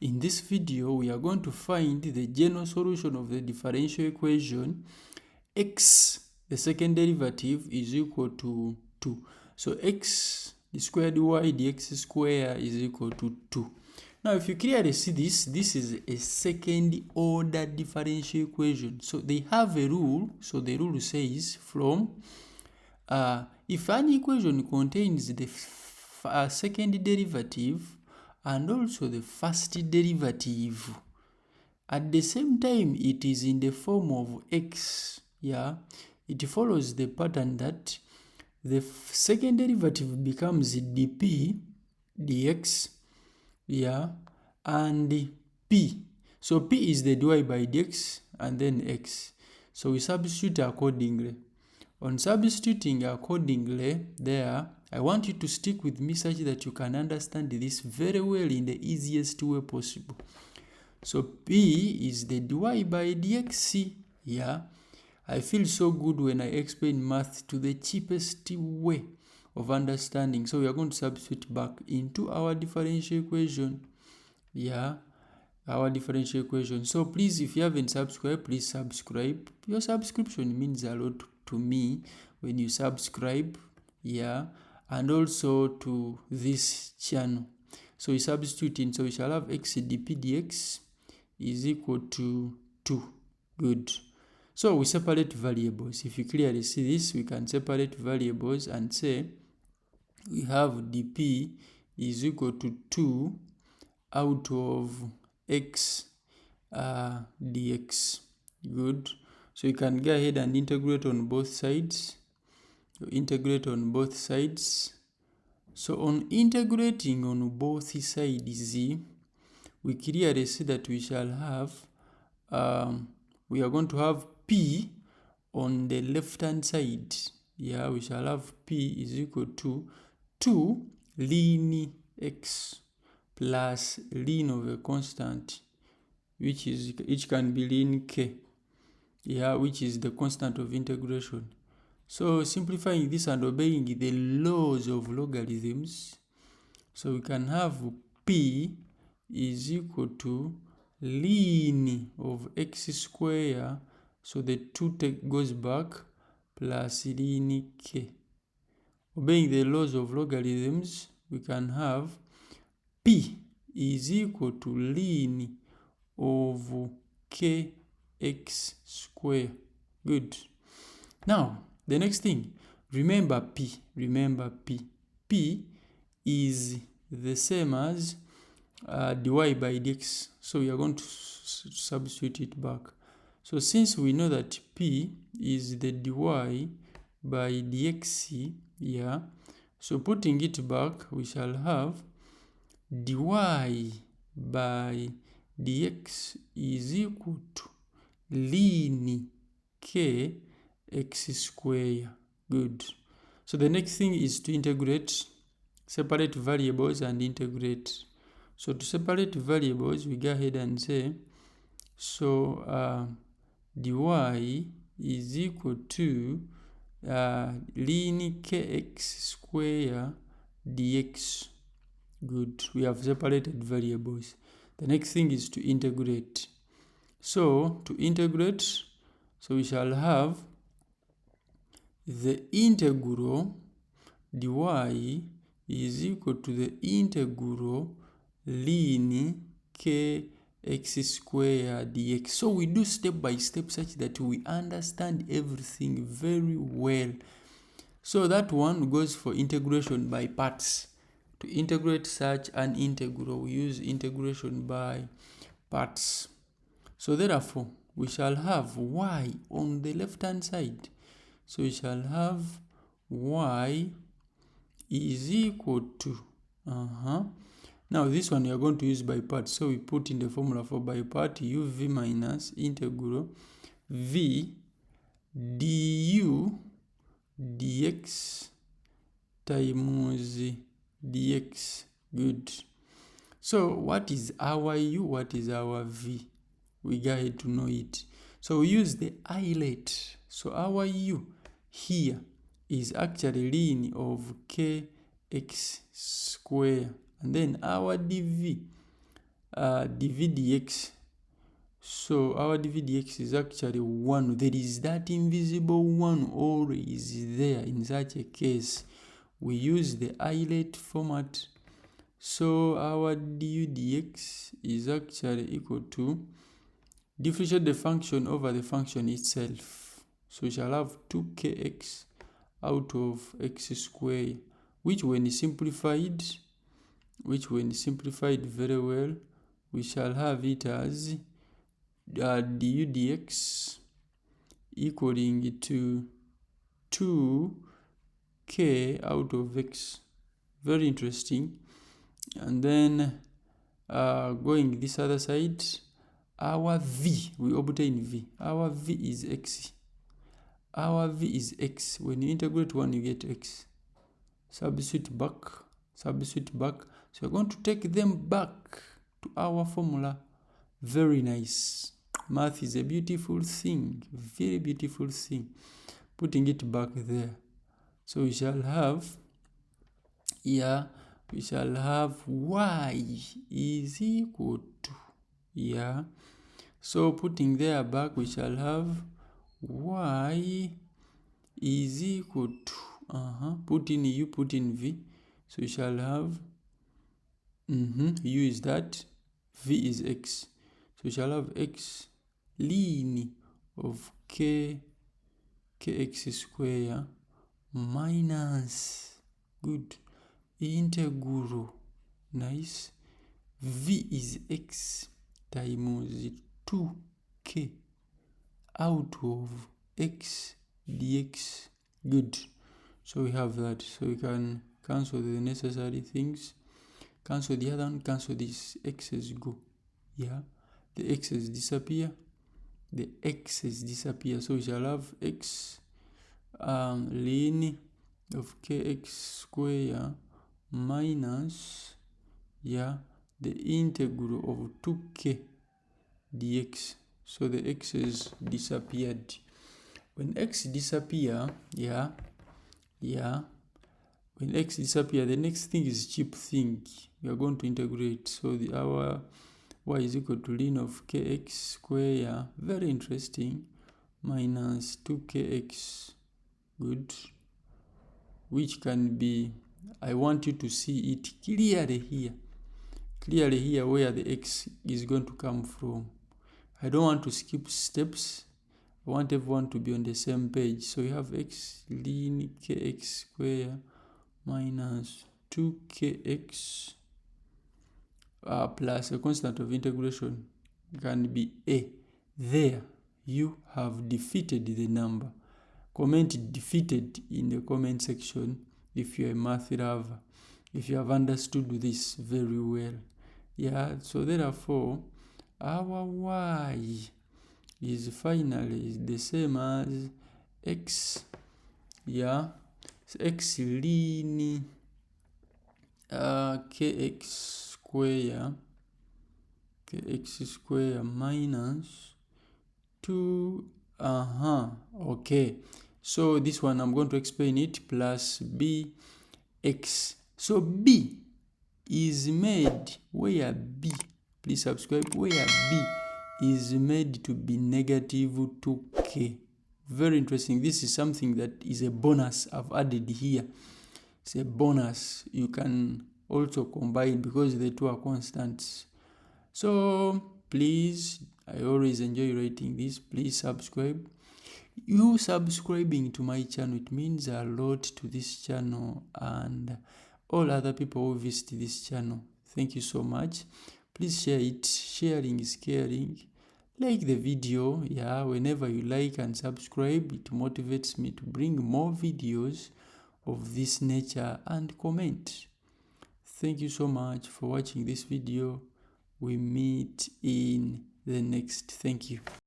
In this video, we are going to find the general solution of the differential equation x, the second derivative, is equal to 2. So x squared y dx square is equal to 2. Now, if you clearly see this is a second order differential equation. So they have a rule. So the rule says if an equation contains the second derivative and also the first derivative, at the same time it is in the form of x, it follows the pattern that the second derivative becomes dp dx, and p. So p is the dy by dx and then x. So we substitute accordingly. On substituting accordingly there, I want you to stick with me such that you can understand this very well in the easiest way possible. So p is the dy by dx. I feel so good when I explain math to the cheapest way of understanding. So we are going to substitute back into our differential equation. Our differential equation. So please, if you haven't subscribed, please subscribe. Your subscription means a lot to me when you subscribe, and also to this channel. So we substitute in, so we shall have x dp dx is equal to 2. Good. So we separate variables. If you clearly see this, we can separate variables and say we have dp is equal to 2 out of x dx. Good. So you can go ahead and integrate on both sides. So on integrating on both sides, we clearly see that we shall have, we are going to have p on the left hand side. We shall have p is equal to 2 ln x plus ln of a constant, which can be ln k, which is the constant of integration. So simplifying this and obeying the laws of logarithms, so we can have p is equal to ln of x square, so the 2 goes back, plus ln k. Obeying the laws of logarithms, we can have p is equal to ln of kx square. Good. Now, the next thing, remember p. P is the same as dy by dx. So we are going to substitute it back. So since we know that p is the dy by dx, so putting it back, we shall have dy by dx is equal to ln k x square. Good. So the next thing is to integrate, separate variables and integrate. So to separate variables, we go ahead and say, so dy is equal to ln kx square dx. Good. We have separated variables. The next thing is to integrate. So to integrate, so we shall have the integral dy is equal to the integral ln kx square dx. So we do step by step such that we understand everything very well. So that one goes for integration by parts. To integrate such an integral, we use integration by parts. So therefore, we shall have y on the left hand side. So we shall have y is equal to, now this one we are going to use by parts. So we put in the formula for by part, uv minus integral v du dx times dx. Good. So what is our u? What is our v? We get to know it. So we use the eyelet. So our u here is actually ln of kx square, and then our dv dv dx. So our dv dx is actually 1. There is that invisible 1 always there. In such a case, we use the islet format. So our du dx is actually equal to differentiate the function over the function itself. So we shall have 2kx out of x², which when simplified very well, we shall have it as du dx equaling to 2k out of x. Very interesting. And then going this other side, our v, we obtain v. Our v is x. Our v is x. When you integrate 1, you get x. Substitute back. So we're going to take them back to our formula. Very nice. Math is a beautiful thing. Very beautiful thing. Putting it back there. So we shall have, y is equal to, so putting there back, we shall have y is equal to, put in u, put in v. So we shall have, u is that, v is x. So we shall have x ln of kx² minus, good, integral, nice, v is x times 2k out of x dx. Good. So we have that. So we can cancel the necessary things. Cancel the other one, cancel this. X's go. The x's disappear. So we shall have x ln of kx² minus the integral of 2k dx. So the x's disappeared. When x disappear, when x disappear, the next thing is cheap thing. We are going to integrate. So our y is equal to ln of kx², very interesting, minus 2kx, good, which can be, I want you to see it clearly here where the x is going to come from. I don't want to skip steps. I want everyone to be on the same page. So you have x ln kx² minus 2kx plus a constant of integration can be a. There you have defeated the number. Comment defeated in the comment section if you're a math lover, if you have understood this very well. So therefore our y is finally the same as x, x ln kx² minus 2, okay. So this one I'm going to explain it, plus bx. So b is made where b, please subscribe, where b is made to be negative 2k. Very interesting. This is something that is a bonus I've added here. It's a bonus. You can also combine because the two are constants. So please, I always enjoy writing this. Please subscribe. You subscribing to my channel, it means a lot to this channel and all other people who visit this channel. Thank you so much. Please share it. Sharing is caring. Like the video, whenever you like and subscribe, it motivates me to bring more videos of this nature, and comment. Thank you so much for watching this video. We meet in the next. Thank you.